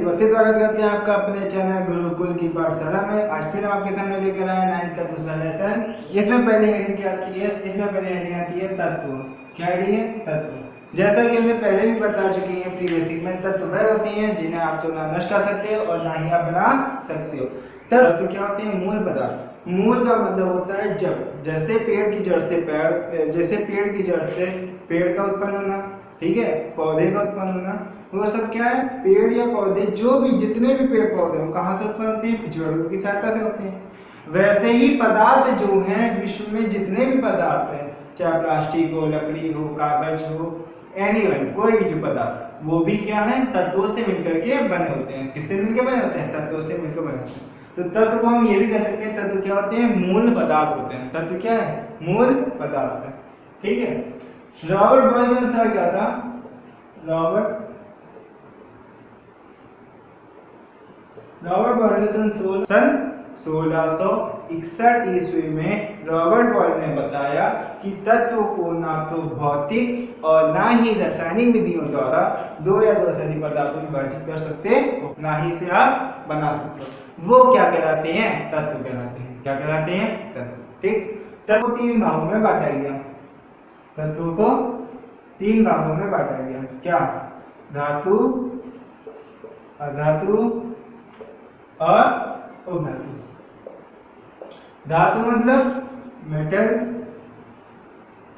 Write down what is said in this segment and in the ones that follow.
बार फिर स्वागत करते हैं आपका अपने चैनल गुरुकुल की पाठशाला में। आज फिर हम आपके सामने लेकर आए 9th का दूसरा लेसन। इसमें पहले हेडिंग क्या आती है? इसमें पहले हेडिंग आती है तत्व। क्या हेडिंग है? तत्व। जैसा कि हमने पहले भी बता चुके हैं प्रीवियस में, तत्व वह होते हैं जिन्हें आप तो ना नष्ट कर सकते हो और ना ही आप बना सकते हो। तत्व क्या होते हैं? मूल पदार्थ। मूल का मतलब होता है जड़। जैसे पेड़ की जड़ से पेड़ का उत्पन्न होना, ठीक है, पौधे का उत्पन्न होना, वो सब क्या है? पेड़ या पौधे, जो भी जितने भी पेड़ पौधे हो कहाँ से उत्पन्न होते हैं? पिछड़ों की सहायता से होते हैं। वैसे ही पदार्थ जो हैं विश्व में, जितने भी पदार्थ हैं, चाहे प्लास्टिक हो, लकड़ी हो, कागज हो, एनीवन, कोई भी जो पदार्थ, वो भी क्या है? तत्वों से मिलकर के बने होते हैं। किससे मिलकर बने होते हैं? तत्वों से मिलकर बने होते हैं। तो तत्व को हम ये भी कह सकते हैं, तत्व क्या होते हैं? मूल पदार्थ होते हैं। तत्व क्या है? मूल पदार्थ है। ठीक है। रॉबर्ट बॉयल के अनुसार क्या था? रॉबर्ट बॉयल ने सन 1661 ईस्वी में रॉबर्ट बॉयल ने बताया कि तत्व को ना तो भौतिक और ना ही रासायनिक विधियों द्वारा दो या दो से अधिक पदार्थों में विभाजित कर सकते हो, ना ही इसे आप बना सकते हो। वो क्या कहलाते हैं? तत्व कहलाते हैं। क्या कहलाते हैं? तत्व। ठीक। तत्व को तीन भागों में बांटा गया। तत्व को तीन भागों में बांटा गया। क्या? धातु, अधातु और उपधातु। धातु मतलब मेटल,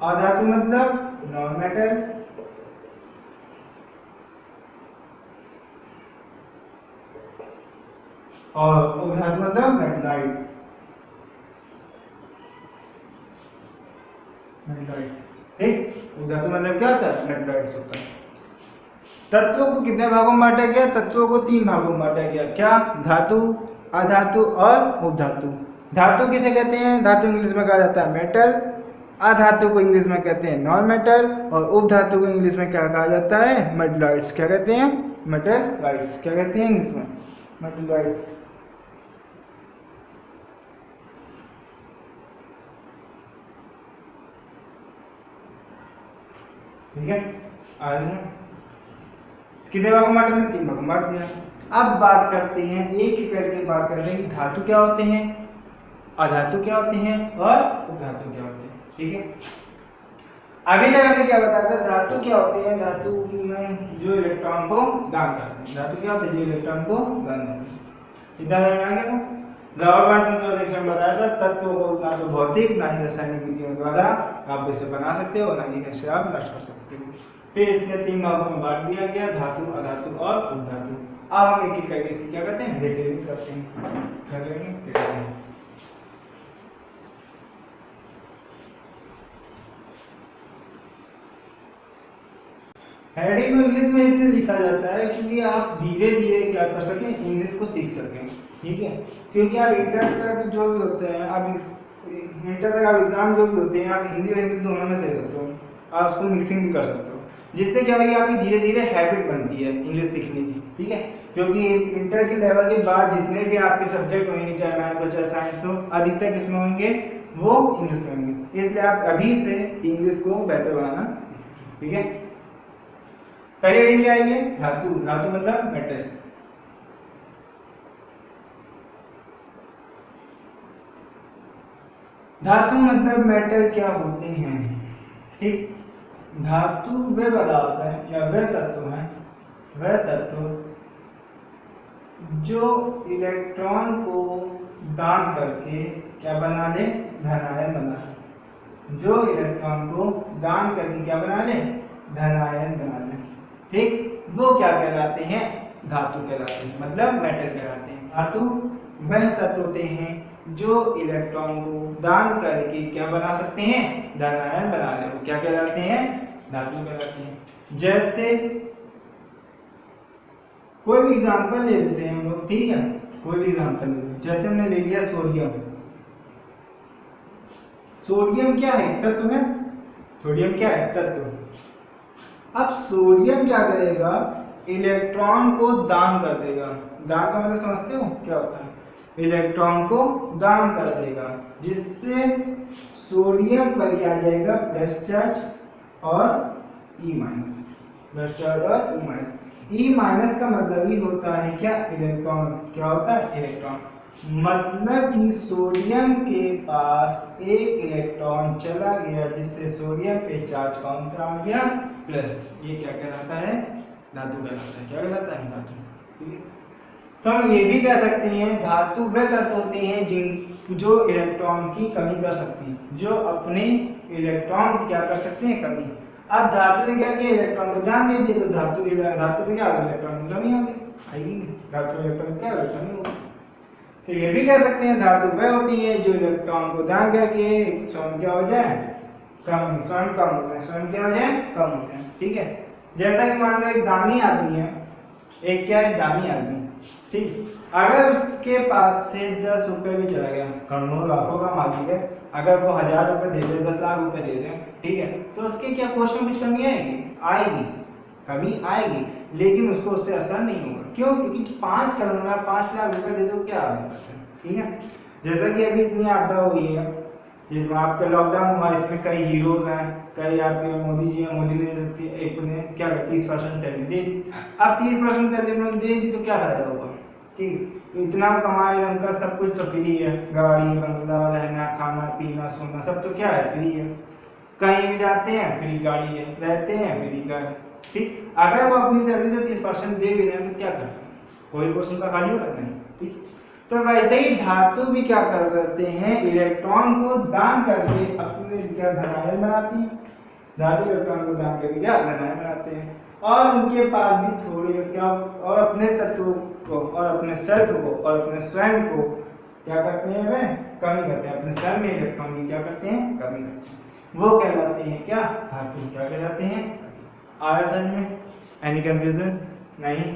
अधातु मतलब नॉन मेटल, और उपधातु मतलब मेटलाइट। ठीक। उपधातु मतलब क्या होता है? मेटलाइट्स होता है। तत्वों को कितने भागों में बांटा गया? तत्वों को तीन भागों में बांटा गया। क्या? धातु, अधातु और उपधातु। धातु किसे कहते हैं? धातु इंग्लिश में कहा जाता है मेटल, अधातु को इंग्लिश में कहते हैं नॉन मेटल, और उपधातु को इंग्लिश में क्या कहा जाता है? मेटलॉइड्स। क्या कहते हैं? मेटलॉइड्स। क्या कहते हैं इंग्लिश में? मेटलॉइड्स। ठीक है। आज कितने भागों में बांटा? तीन भागों में बांट दिया। अब बात करते हैं, एक एक करके बात करते हैं कि धातु क्या होते हैं, अधातु क्या होते हैं और उपधातु क्या होते हैं। ठीक है। अभी तक हमने क्या बताया था? धातु क्या होते हैं? धातु में जो इलेक्ट्रॉन को दान करते हैं। धातु क्या होते हैं? जो इलेक्ट्रॉन को दान करते हैं। इतना समझ में आ गया ना? रॉबर्ट ने बताया था तत्वों को ना तो भौतिक ना ही रासायनिक विधियों द्वारा आप इसे बना सकते हो, ना ही इसे आप नष्ट कर सकते हो। फिर इसने तीन भागों में बांट दिया गया, धातु, अधातु और उपधातु। अब हम एक एक करके क्या करते हैं? डिटेलिंग करते हैं। क्या करेंगे? हेडिंग में इंग्लिश में इसलिए लिखा जाता है क्योंकि आप धीरे धीरे क्या कर सकें? इंग्लिश को सीख सकें। ठीक है। क्योंकि आप इंटर तक जो भी होते हैं, आप इंटर तक आप एग्जाम जो भी होते हैं, आप हिंदी और इंग्लिश दोनों में सही सकते हो। आप उसको मिक्सिंग भी कर सकते हो, जिससे क्या भाई आपकी धीरे धीरे हैबिट बनती है इंग्लिश सीखने की। ठीक है। क्योंकि इंटर के लेवल के बाद जितने भी आपके सब्जेक्ट होंगे, चाहे मैथ हो चाहे साइंस हो, अधिकतर किसमें होंगे? वो इंग्लिश में होंगे। इसलिए आप अभी से इंग्लिश को बेहतर बनाना सीखें। ठीक है। पहले हेडिंग क्या आएगी? धातु। धातु मतलब मेटल। धातु मतलब मेटल क्या होते हैं? ठीक। धातु वे पदार्थ है या वे तत्व है, वह तत्व जो इलेक्ट्रॉन को दान करके क्या बना ले? धनायन बना ले। जो इलेक्ट्रॉन को दान करके क्या बना ले? धनायन बना ले। ठीक। वो क्या कहलाते हैं? धातु कहलाते हैं, मतलब मेटल कहलाते हैं। धातु वह तत्व होते हैं जो इलेक्ट्रॉन को दान करके क्या बना सकते हैं? धनायन बना ले। वो क्या कहलाते हैं? धातु कहलाते हैं। जैसे कोई भी एग्जांपल ले लेते हैं हम लोग। ठीक है। कोई भी एग्जांपल ले लेते, जैसे हमने ले लिया सोडियम। सोडियम क्या है? तत्व है। सोडियम क्या है? तत्व। अब सोडियम क्या करेगा? इलेक्ट्रॉन को दान कर देगा। दान का मतलब समझते हो क्या होता है? इलेक्ट्रॉन को दान कर देगा, जिससे सोडियम पर क्या आ जाएगा? प्लस चार्ज और ई माइनस। प्लस चार्ज और ई माइनस। ई माइनस का मतलब ही होता है क्या, इलेक्ट्रॉन। क्या होता है, इलेक्ट्रॉन। मतलब कि सोडियम के पास एक इलेक्ट्रॉन चला गया, जिससे सोडियम पे चार्ज कौन सा आ गया, प्लस। ये क्या कहलाता है, धातु कहलाता है। क्या कहलाता है, धातु। ठीक है, तो हम ये भी कह सकते हैं धातु वे तत्व होते हैं जिन जो इलेक्ट्रॉन की कमी कर सकती हैं, जो अपने इलेक्ट्रॉन की क्या कर सकते हैं, कमी। अब धातु ने क्या किया, इलेक्ट्रॉन को ध्यान दे दिया, तो धातु में क्या आ गई, इलेक्ट्रॉन की कमी आ गई, आएगी नहीं। धातु इलेक्ट्रॉन क्या कमी होगी। तो ये भी कह सकते हैं धातु वह होती है जो इलेक्ट्रॉन को दान करके स्वयं क्या हो जाए, कम, स्वयं कम हो जाए, स्वयं क्या हो जाए, कम हो जाए। ठीक है, जैसा कि मान लो एक दानी आदमी है, एक क्या है, दानी आदमी। ठीक, अगर उसके पास से 10 रुपए भी चला गया, करोड़ों लाखों का मालिक है, अगर वो 1000 रुपए दे दे, 10 लाख रुपए दे दे, ठीक है, तो उसके क्या कोष में कुछ कमी आएगी, आएगी, कमी आएगी, लेकिन उसको उससे असर नहीं होगा। क्यों, क्योंकि 5 करोड़ या 5 लाख रुपए दे दो, क्या है। ठीक है, जैसा कि अभी इतनी आपदा हुई है, ये जो आपका लॉकडाउन हुआ, इसमें कई हीरोज हैं, कई आपके मोदी जी हैं, मोदी ने एक ने क्या 30% सैलरी दे दी। अब 30% सैलरी दे दी तो क्या फायदा होगा। ठीक, तो इतना कमाए, उनका सब कुछ तो फ्री है, गाड़ी, बंगला, रहना, खाना, पीना, सोना, सब तो क्या है, फ्री है। कहीं भी जाते हैं फ्री गाड़ी है, रहते हैं फ्री का। ठीक, अगर वो अपनी सैलरी से 30% दे भी रहे हैं तो क्या करें, कोई क्वेश्चन का खाली होगा नहीं। ठीक, तो वैसे ही धातु भी क्या कर सकते हैं, इलेक्ट्रॉन को दान करके अपने क्या धनायन बनाती है। धातु इलेक्ट्रॉन को दान करके क्या धनायन बनाते हैं, और उनके पास भी थोड़ी क्या, और अपने तत्व को और अपने सेल्फ को और अपने स्वयं को क्या करते हैं, वे कमी करते हैं, अपने स्वयं में इलेक्ट्रॉन की क्या करते हैं, कमी करते हैं। वो कहलाते हैं क्या, धातु। क्या कहलाते हैं, आया समझ में, एनी कंफ्यूजन नहीं।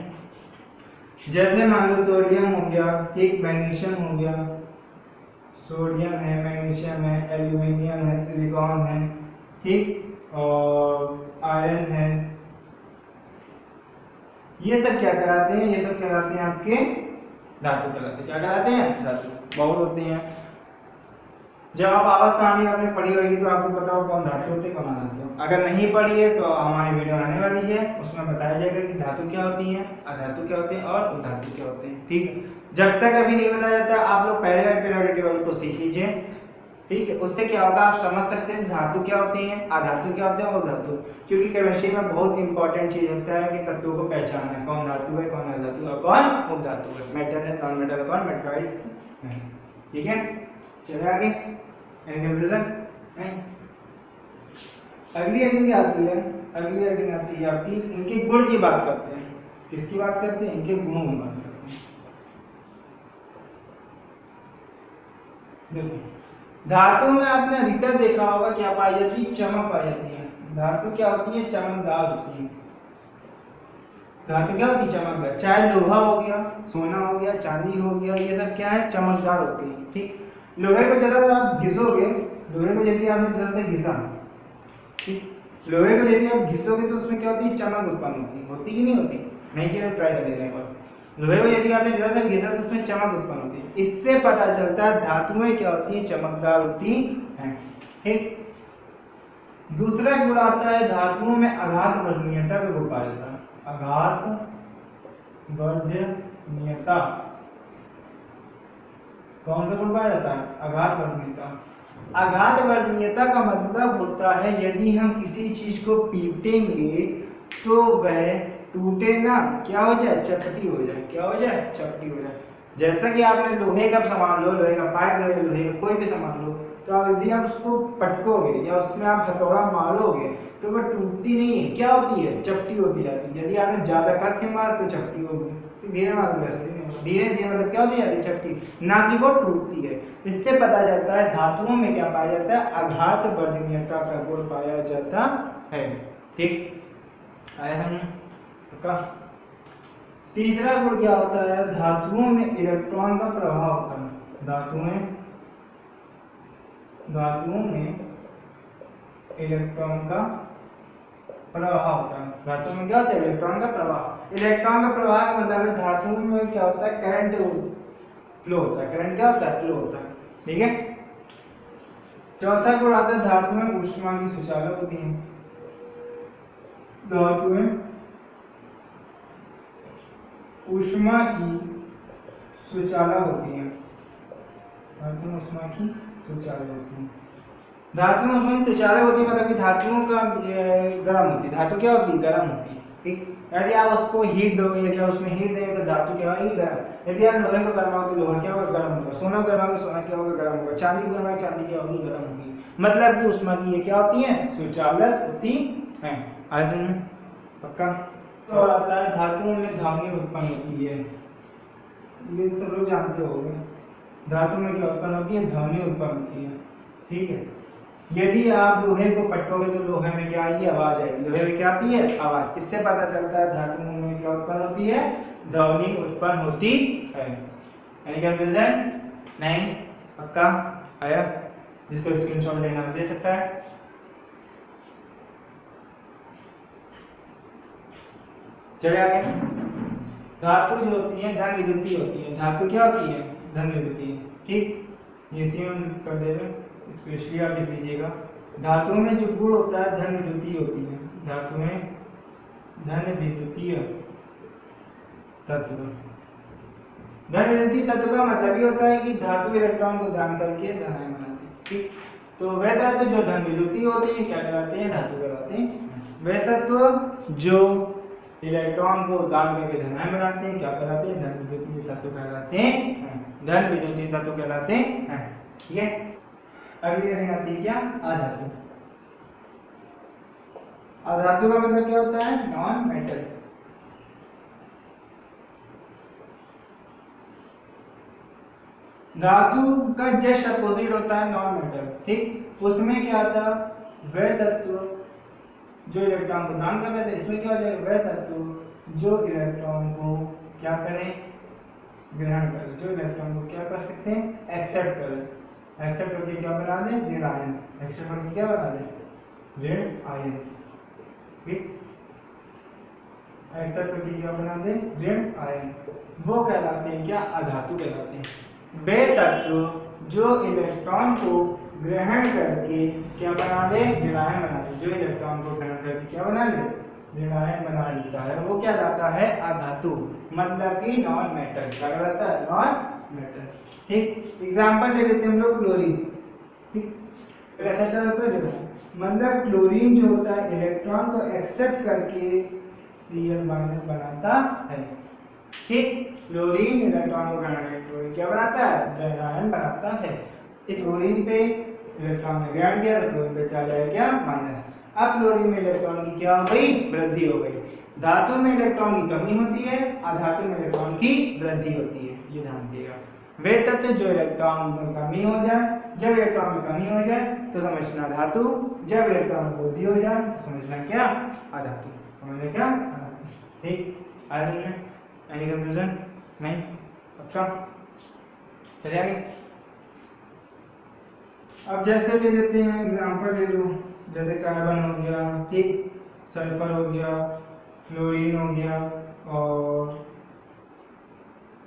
जैसे मान लो सोडियम हो गया, एक मैग्नीशियम हो गया, सोडियम है, मैग्नीशियम है, एल्यूमिनियम है, सिलिकॉन है, ठीक, और आयरन है, ये सब क्या कराते हैं, ये सब कहलाते हैं आपके धातु कहलाते हैं। क्या कहलाते हैं, धातु। बहुत होते हैं, जब आप आवाज सारणी आपने पढ़ी होगी तो आपको पता होगा कौन धातु होते हैं, कौन अधातु। अगर नहीं पढ़ी है तो हमारी वीडियो आने वाली है, उसमें बताया जाएगा कि धातु क्या होती है, अधातु क्या होते हैं और उधातु क्या होते हैं। ठीक है, जब तक अभी नहीं बताया जाता आप लोग पहले पीरियोडिक टेबल को सीख लीजिए। ठीक है, उससे क्या होगा, आप समझ सकते हैं धातु क्या होती है, अधातु क्या होते हैं और धातु। क्योंकि केमिस्ट्री में बहुत इंपॉर्टेंट चीज होता है कि तत्वों को पहचानना, कौन धातु है, कौन अधातु है, कौन उपधातु है, मेटल है, नॉन मेटल, कौन मेटलॉइड्स है। ठीक है, चलिए आगे। कंफ्यूजन नहीं। अगली हेडिंग आती है, अगली हेडिंग आती है आपकी इनके गुण की बात करते हैं। किसकी बात करते हैं, इनके गुणों की बात करते हैं। देखो, धातु में आपने अधिकतर देखा होगा क्या पाई जाती है, चमक पाई जाती है। धातु क्या होती है, चमकदार होती है। धातु क्या होती है, चमकदार। चाहे लोहा हो गया, सोना हो गया, चांदी हो गया, ये सब क्या है, चमकदार होती है। ठीक, लोहे को जरा सा आप घिसोगे, लोहे को यदि आपने जरा सा घिसा, ठीक, लोहे को यदि आप घिसोगे तो उसमें क्या होती है, चमक उत्पन्न होती है। होती कि नहीं होती, नहीं किया तो ट्राई कर लेना एक बार। लोहे को यदि आपने जरा सा घिसा तो उसमें चमक उत्पन्न होती है। इससे पता चलता है धातुएं क्या होती है, चमकदार होती हैं। ठीक, दूसरा गुण आता है धातुओं में आघात वर्जनीयता का गुण पाया जाता है। आघात वर्जनीयता, कौन सा गुण पाया जाता है, आघात वर्जनीयता। आघात वर्जनीयता का मतलब होता है यदि हम किसी चीज को पीटेंगे तो वह टूटे ना, क्या हो जाए, चपटी हो जाए। क्या हो जाए, चपटी हो जाए। जैसा कि आपने लोहे का सामान लो, लोहे का पाइप लो, लोहे का कोई भी सामान लो, तो आप यदि आप उसको पटकोगे या उसमें आप हथौड़ा मारोगे तो वह टूटती नहीं है, क्या होती है, चपटी होती जाती है। यदि आपने ज्यादा कस के मारा तो चपटी होगी, तो धीरे मार दो, ऐसे धीरे धीरे मतलब क्या होती जाती है, चपटी, ना कि वो टूटती है। इससे पता चलता है धातुओं में क्या पाया जाता है, आघात वर्जनीयता का गुण पाया जाता है। ठीक, आया समझ का। तीसरा गुण क्या होता है, धातुओं में इलेक्ट्रॉन का प्रभाव होता है। धातुओं में इलेक्ट्रॉन का प्रवाह होता है। धातु में क्या होता है, इलेक्ट्रॉन का प्रवाह। इलेक्ट्रॉन का प्रवाह का मतलब है धातुओं में क्या होता है, करंट फ्लो होता है। करंट क्या होता है, फ्लो होता है। ठीक है, चौथा गुण आता है धातु में ऊष्मा की सुचालक होती है। धातु में ऊष्मा की सुचालक होती हैं। धातु में ऊष्मा की सुचालक होती है। धातु में ऊष्मा की सुचालक होती है मतलब कि धातुओं का गर्म होती है। धातु क्या होती है? गर्म होती है। ठीक, यदि आप उसको हीट दोगे, यदि आप उसमें हीट देंगे तो धातु क्या होगी? गर्म। यदि आप लोहे को गर्माओगे तो लोहा क्या होगा? गर्म होगा। सोना को गर्माओगे सोना क्या होगा? गर्म होगा। चांदी को गर्माओगे चांदी क्या होगी? गर्म होगी। मतलब कि ऊष्मा की ये क्या होती है? सुचालक होती है। आज सुनिए पक्का। तो और आता है धातुओं में ध्वनि उत्पन्न होती है। ये सब लोग जानते होंगे। धातु में क्या उत्पन्न होती है? ध्वनि उत्पन्न होती है। ठीक है, यदि आप लोहे को पटकोगे तो लोहे में क्या आएगी? आवाज आएगी। लोहे में क्या आती है? आवाज। किससे पता चलता है धातुओं में क्या उत्पन्न होती है? ध्वनि उत्पन्न होती है। Any confusion? नहीं? पक्का आया? जिसको स्क्रीनशॉट लेना दे सकता है। चले आगे। धातु जो होती है धन विद्युतीय होती है। धातु क्या होती है? धन विद्युतीय। ठीक, ये सीएम कर दे रहे, स्पेशली आप लिख लीजिएगा। धातुओं में जो गुण होता है धन विद्युतीय होती है। धातु में धन विद्युतीय तत्व। धन विद्युतीय तत्व का मतलब ये होता है कि धातु इलेक्ट्रॉन को दान करके धनायन बनाती है। ठीक, तो वह तत्व जो धन विद्युतीय होते हैं क्या कहलाते हैं? धातु कहलाते हैं। वह तत्व जो इलेक्ट्रॉन को दान करके धनायन बनाते हैं क्या कहलाते हैं? धन विद्युतीय तत्व कहलाते हैं। धन विद्युतीय तत्व कहलाते हैं। ठीक है, अगली हेडिंग आती है क्या? अधातु। अधातु का मतलब क्या होता है? Non metal. धातु का जस्ट अपोजिट होता है नॉन मेटल। ठीक, उसमें क्या आता? वह तत्व जो इलेक्ट्रॉन को दान कर रहे थे, इसमें क्या हो जाएगा? वह तत्व जो इलेक्ट्रॉन को क्या करे? ग्रहण करे। जो इलेक्ट्रॉन को क्या कर सकते हैं? एक्सेप्ट करे। एक्सेप्ट करके क्या बना दे? ऋण आयन। एक्सेप्ट करके क्या बना दे? ऋण आयन। ठीक, एक्सेप्ट करके क्या बना दे? ऋण आयन। वो कहलाते हैं क्या? अधातु कहलाते हैं। वे तत्व जो इलेक्ट्रॉन को ग्रहण करके क्या बना दे? ऋणायन बना दे। जो इलेक्ट्रॉन को ग्रहण करके क्या बना ले? ऋणायन बना लेता है, वो क्या कहलाता है? अधातु। मतलब कि नॉन मेटल। क्या कहलाता है? Non metal. ठीक, एग्जांपल ले लेते हैं हम लोग क्लोरीन। ठीक, कैसा चल रहा है देखो, मतलब क्लोरीन जो होता है इलेक्ट्रॉन को एक्सेप्ट करके Cl- बनाता है। ठीक, क्लोरीन इलेक्ट्रॉन को ग्रहण करके क्या बनाता है? ऋणायन बनाता है। इस क्लोरीन पे इलेक्ट्रॉन ने ग्रहण किया तो क्लोरीन पे चला जाएगा क्या? माइनस। अब क्लोरीन में इलेक्ट्रॉन की क्या हो गई? वृद्धि हो गई। धातु में इलेक्ट्रॉन की कमी होती है, अधातु में इलेक्ट्रॉन की वृद्धि होती है। ये ध्यान दिएगा। वे तत्व जो इलेक्ट्रॉन में कमी हो जाए, जब इलेक्ट्रॉन में कमी हो जाए तो समझना धातु, जब इलेक्ट्रॉन में वृद्धि हो जाए तो समझना क्या? अधातु। समझना क्या? ठीक, आया समझ में? Any confusion? नहीं? अच्छा, चलिए आगे। अब जैसे ले लेते हैं एग्जांपल ले लो, जैसे कार्बन हो गया, ठीक, सल्फर हो गया, फ्लोरीन हो गया, और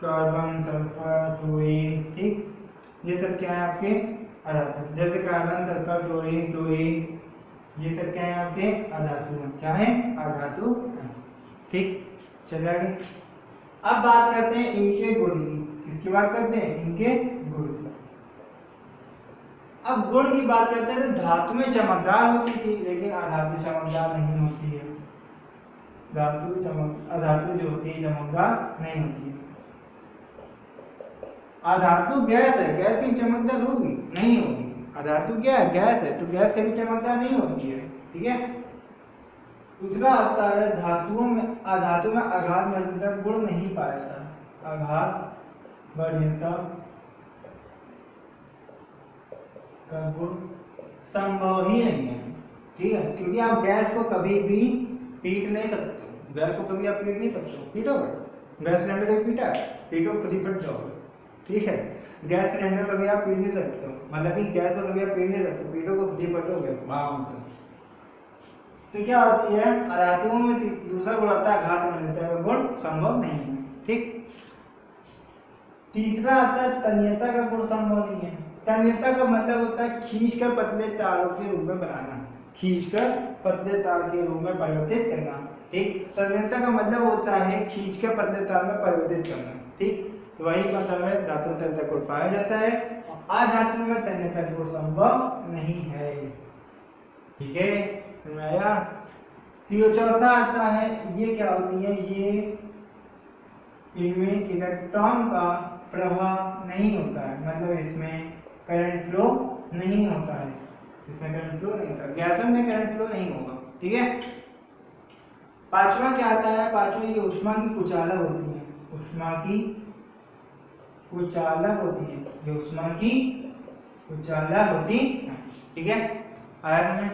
कार्बन, सल्फर, फ्लोरीन। ठीक, ये सब क्या है आपके? अधातु। जैसे कार्बन, सल्फर, फ्लोरीन, क्लोरीन, ये सब क्या है आपके? अधातु। क्या है? अधातु। ठीक, चलिए आगे। अब बात करते हैं इनके गुण की। किसकी बात करते हैं? इनके गुण की। अब गुण की बात करते हैं तो धातु में चमकदार होती थी, लेकिन अधातु चमकदार नहीं होती है। अधातु जो होती है चमकदार नहीं होती है। अधातु गैस है, गैस की चमकदार होगी? नहीं होगी। अधातु क्या है? गैस है, तो गैस कभी चमकदार नहीं होती है। ठीक है, दूसरा आता है धातुओं में, अधातु में आघात वरीयता गुण नहीं पाया जाता। आघात वरीयता का गुण संभव ही नहीं है। ठीक है, क्योंकि आप गैस को कभी भी पीट नहीं सकते। गैस को कभी आप पीट नहीं सकते। पीटोगे? गैस सिलेंडर कभी पीटा? पीटो, खुद ही फट जाओगे। ठीक है, गैस सिलेंडर कभी आप पीट नहीं सकते हो, मतलब कि गैस को कभी आप पीट नहीं सकते। पीटो को खुद ही फटोगे वहां से। तो क्या होती है? अधातुओं में दूसरा गुण आता है आघात वरीयता का गुण संभव नहीं है। ठीक, तीसरा आता है तन्यता का गुण संभव नहीं है। तन्यता का मतलब होता है खींचकर पतले तारों के रूप में बनाना, खींचकर पतले तार के रूप में परिवर्तित करना। ठीक। तन्यता का मतलब होता है खींच के पतले तार में परिवर्तित करना, ठीक। तो वही मतलब है धातु में तन्यता कोण पाया जाता है और अधातु में तन्यता कोण संभव नहीं है, ठीक है। समझ में आया। फिर चौथा आता है, ये क्या होती है, ये इनमें इलेक्ट्रॉन का प्रवाह नहीं होता है, मतलब इसमें करंट फ्लो नहीं होता है, इसमें करंट फ्लो नहीं होता, गैसों में करंट फ्लो नहीं होगा, ठीक है। पांचवा क्या आता है, पांचवा ये ऊष्मा की कुचालक होती है, ऊष्मा की कुचालक होती है, ये ऊष्मा की कुचालक होती है, ठीक है। आया तुम्हें।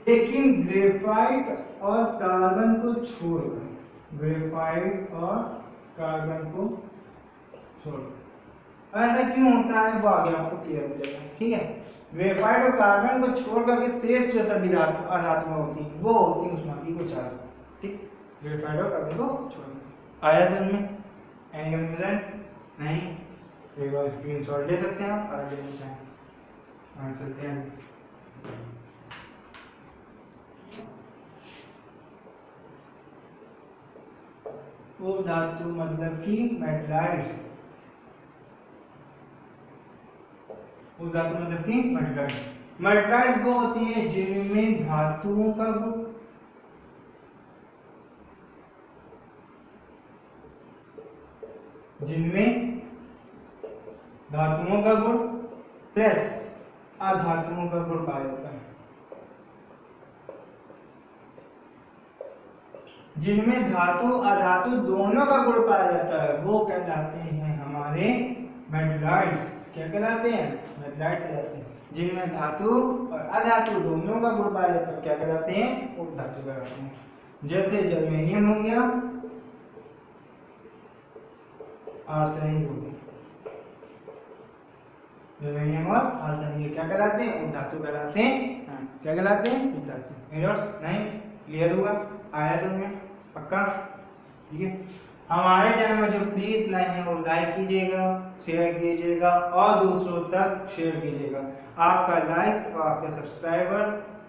लेकिन ग्रेफाइट और कार्बन को छोड़कर, ग्रेफाइट और कार्बन को छोड़कर ऐसा क्यों होता है वो आगे आपको क्लियर हो जाएगा, ठीक है। ग्रेफाइट और कार्बन को छोड़ करके शेष जो सभी धातु अधातुएं होती हैं वो होती है ऊष्मा की कुचालक, ठीक। ग्रेफाइट और कार्बन को छोड़ आया था में एनी कंफ्यूजन नहीं, तो एक बार स्क्रीनशॉट ले सकते हैं आप, आगे लेना चाहें चलते हैं। वो धातु मतलब कि मेटलाइट्स, वो धातु मतलब कि मेटलाइट्स, मेटलाइट्स वो होती है जिनमें धातुओं का गुण, जिनमें धातुओं का गुण प्लस अधातुओं का गुण पाया जाता है, जिनमें धातु अधातु दोनों का गुण पाया जाता है वो कहलाते हैं हमारे मेटलाइट्स। क्या कहलाते हैं, मेटलाइट्स कहलाते हैं। जिनमें धातु और अधातु दोनों का गुण पाया जाता है क्या कहलाते हैं, उपधातु कहलाते हैं। जैसे जर्मेनियम हो गया, आर्सेनिक हो गया, जर्मेनियम और आर्सेनिक क्या कहलाते हैं, उपधातु कहलाते हैं। क्या कहलाते हैं, उपधातु। नहीं क्लियर हुआ, आया तुम्हें पक्का, ठीक है। हमारे चैनल में जो प्लीज नए हैं वो लाइक कीजिएगा, शेयर कीजिएगा और दूसरों तक शेयर कीजिएगा। आपका लाइक्स और आपके सब्सक्राइबर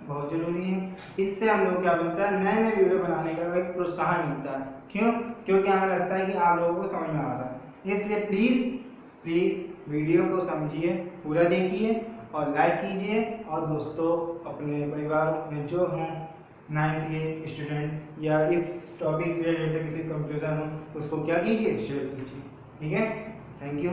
बहुत जरूरी है, इससे हम लोग क्या मिलता है, नए नए वीडियो बनाने का एक प्रोत्साहन मिलता है। क्यों, क्योंकि हमें लगता है कि आप लोगों को समझ में आ रहा है, इसलिए प्लीज वीडियो को समझिए, पूरा देखिए और लाइक कीजिए और दोस्तों अपने परिवार में जो हों 9th के स्टूडेंट या इस टॉपिक से रिलेटेड किसी कंफ्यूजन हो उसको क्या कीजिए, शेयर कीजिए, ठीक है। Thank you.